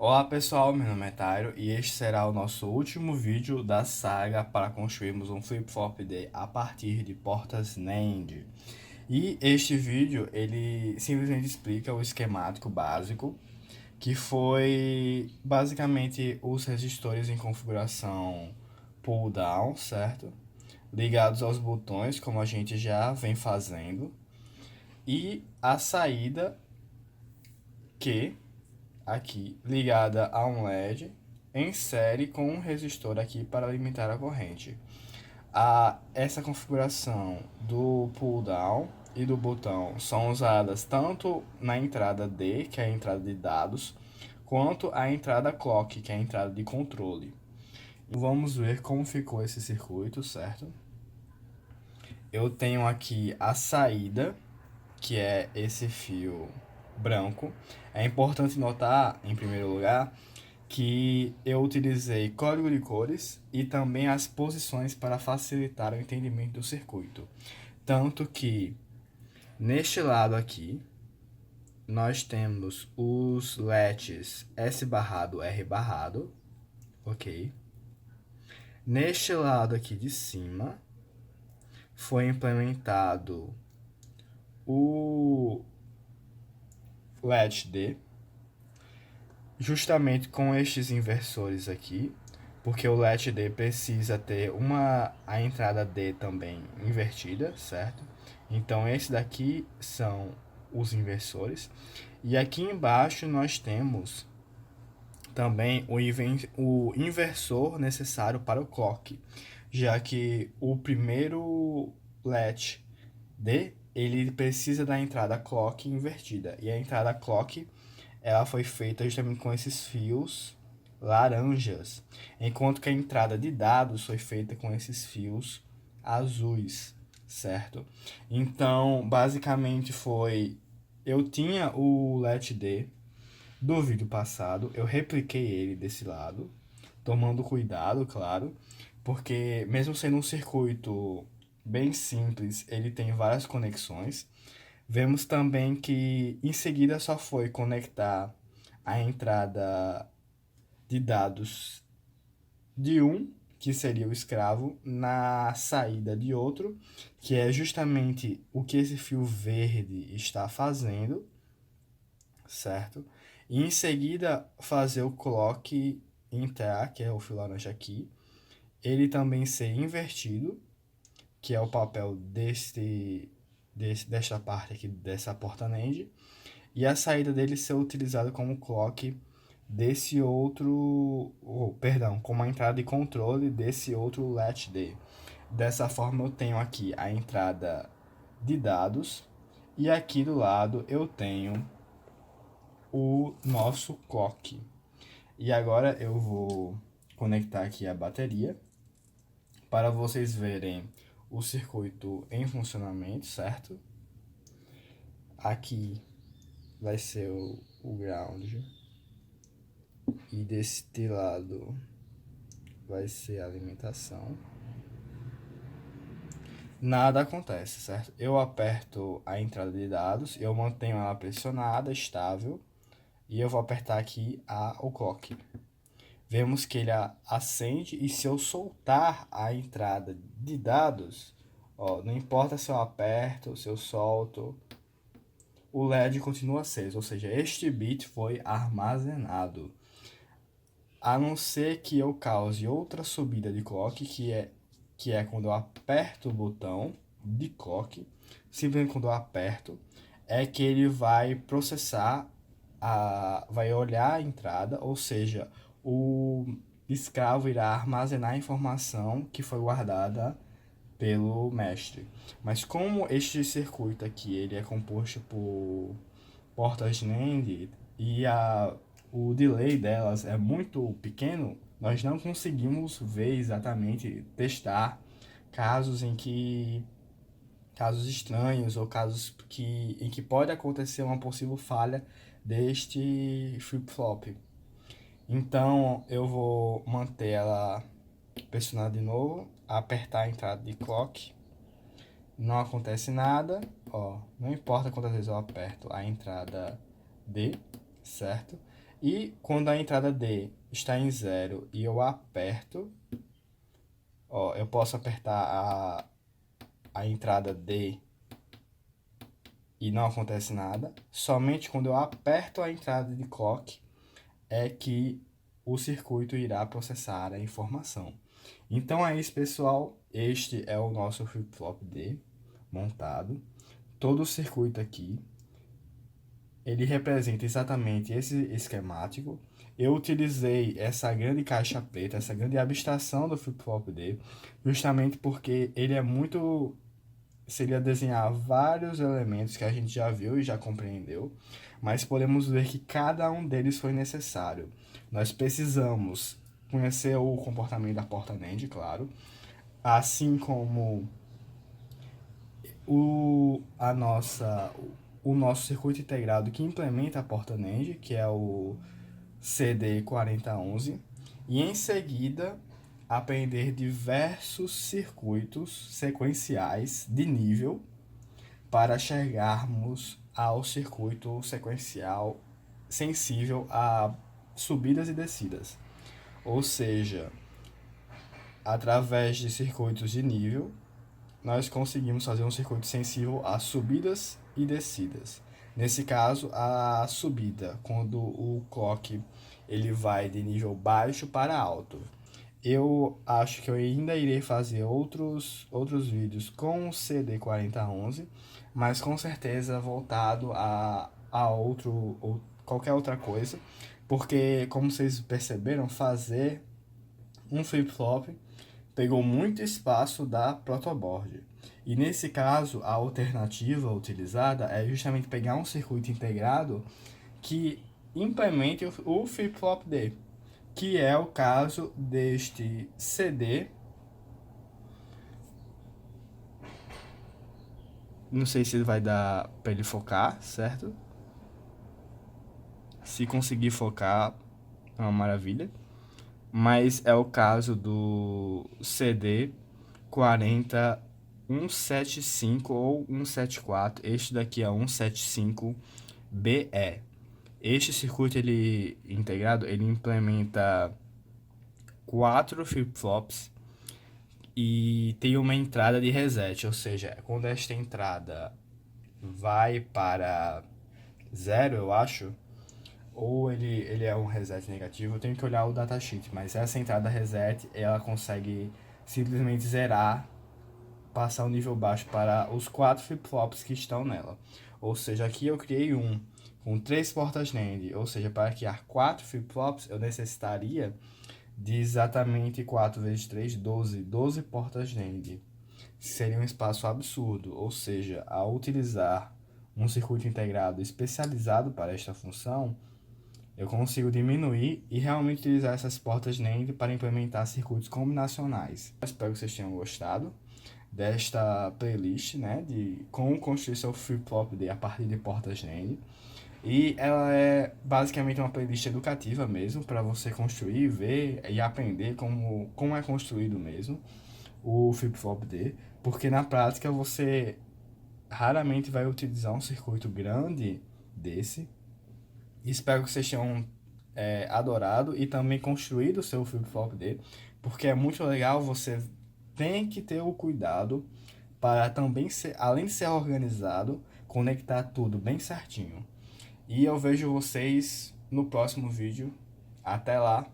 Olá pessoal, meu nome é Tairo e este será o nosso último vídeo da saga para construirmos um flip-flop D a partir de portas NAND. E este vídeo ele simplesmente explica o esquemático básico, que foi basicamente os resistores em configuração pull-down, certo? Ligados aos botões, como a gente já vem fazendo, e a saída que aqui ligada a um LED em série com um resistor aqui para limitar a corrente. Essa configuração do pull down e do botão são usadas tanto na entrada D, que é a entrada de dados, quanto a entrada clock, que é a entrada de controle. Vamos ver como ficou esse circuito, certo? Eu tenho aqui a saída, que é esse fio branco. É importante notar, em primeiro lugar, que eu utilizei código de cores e também as posições para facilitar o entendimento do circuito. Tanto que, neste lado aqui, nós temos os LEDs S barrado, R barrado, ok? Neste lado aqui de cima, foi implementado o LED D, justamente com estes inversores aqui, porque o LED D precisa ter a entrada D também invertida, certo? Então esse daqui são os inversores. E aqui embaixo nós temos também o inversor necessário para o clock, já que o primeiro LED D ele precisa da entrada clock invertida, e a entrada clock ela foi feita justamente com esses fios laranjas, enquanto que a entrada de dados foi feita com esses fios azuis, certo? Então, basicamente eu tinha o LED do vídeo passado, eu repliquei ele desse lado, tomando cuidado, claro, porque mesmo sendo um circuito bem simples, ele tem várias conexões. Vemos também que em seguida só foi conectar a entrada de dados de um, que seria o escravo, na saída de outro, que é justamente o que esse fio verde está fazendo, certo? E em seguida fazer o clock entrar, que é o fio laranja aqui, ele também ser invertido, que é o papel desta parte aqui dessa porta NAND, e a saída dele ser utilizada como clock desse outro, perdão, como a entrada de controle desse outro latch-D. Dessa forma eu tenho aqui a entrada de dados e aqui do lado eu tenho o nosso clock. E agora eu vou conectar aqui a bateria para vocês verem o circuito em funcionamento, certo? Aqui vai ser o ground e deste lado vai ser a alimentação. Nada acontece, certo? Eu aperto a entrada de dados, eu mantenho ela pressionada, estável, e eu vou apertar aqui o clock. Vemos que ele acende, e se eu soltar a entrada de dados, ó, não importa se eu aperto, se eu solto, o LED continua aceso, ou seja, este bit foi armazenado. A não ser que eu cause outra subida de clock, que é quando eu aperto o botão de clock, simplesmente quando eu aperto, é que ele vai processar, vai olhar a entrada, ou seja, o escravo irá armazenar a informação que foi guardada pelo mestre. Mas como este circuito aqui ele é composto por portas NAND e o delay delas é muito pequeno, nós não conseguimos ver exatamente, testar casos casos estranhos ou casos em que pode acontecer uma possível falha deste flip-flop. Então eu vou manter ela pressionada de novo, apertar a entrada de clock, não acontece nada, ó, não importa quantas vezes eu aperto a entrada D, certo? E quando a entrada D está em 0 e eu aperto, ó, eu posso apertar a entrada D e não acontece nada. Somente quando eu aperto a entrada de clock é que o circuito irá processar a informação. Então é isso, pessoal. Este é o nosso flip-flop D montado. Todo o circuito aqui, ele representa exatamente esse esquemático. Eu utilizei essa grande caixa preta, essa grande abstração do flip-flop D, justamente porque ele é muito... Seria desenhar vários elementos que a gente já viu e já compreendeu, mas podemos ver que cada um deles foi necessário. Nós precisamos conhecer o comportamento da porta NAND, claro, assim como o nosso circuito integrado que implementa a porta NAND, que é o CD4011, e em seguida aprender diversos circuitos sequenciais de nível para chegarmos ao circuito sequencial sensível a subidas e descidas. Ou seja, através de circuitos de nível, nós conseguimos fazer um circuito sensível a subidas e descidas. Nesse caso, a subida, quando o clock ele vai de nível baixo para alto. Eu acho que eu ainda irei fazer outros vídeos com o CD4011, mas com certeza voltado a outro ou qualquer outra coisa, porque como vocês perceberam, fazer um flip-flop pegou muito espaço da protoboard. E nesse caso, a alternativa utilizada é justamente pegar um circuito integrado que implemente o flip-flop D, que é o caso deste CD. Não sei se vai dar para ele focar, certo? Se conseguir focar, é uma maravilha. Mas é o caso do CD 40175 ou 174. Este daqui é 175BE. Este circuito ele integrado, ele implementa 4 flip-flops e tem uma entrada de reset, ou seja, quando esta entrada vai para 0, eu acho, ou ele é um reset negativo, eu tenho que olhar o datasheet, mas essa entrada reset, ela consegue simplesmente zerar, passar o nível baixo para os 4 flip-flops que estão nela. Ou seja, aqui eu criei um com 3 portas NAND, ou seja, para criar 4 flip-flops eu necessitaria de exatamente 4 vezes 3, 12 portas NAND. Seria um espaço absurdo, ou seja, ao utilizar um circuito integrado especializado para esta função, eu consigo diminuir e realmente utilizar essas portas NAND para implementar circuitos combinacionais. Eu espero que vocês tenham gostado desta playlist, né, de como construir seu flip-flop a partir de portas NAND. E ela é basicamente uma playlist educativa mesmo, para você construir, ver e aprender como é construído mesmo o flip-flop D, porque na prática você raramente vai utilizar um circuito grande desse. Espero que vocês tenham adorado e também construído o seu flip-flop D, porque é muito legal. Você tem que ter o cuidado para também ser, além de ser organizado, conectar tudo bem certinho. E eu vejo vocês no próximo vídeo. Até lá!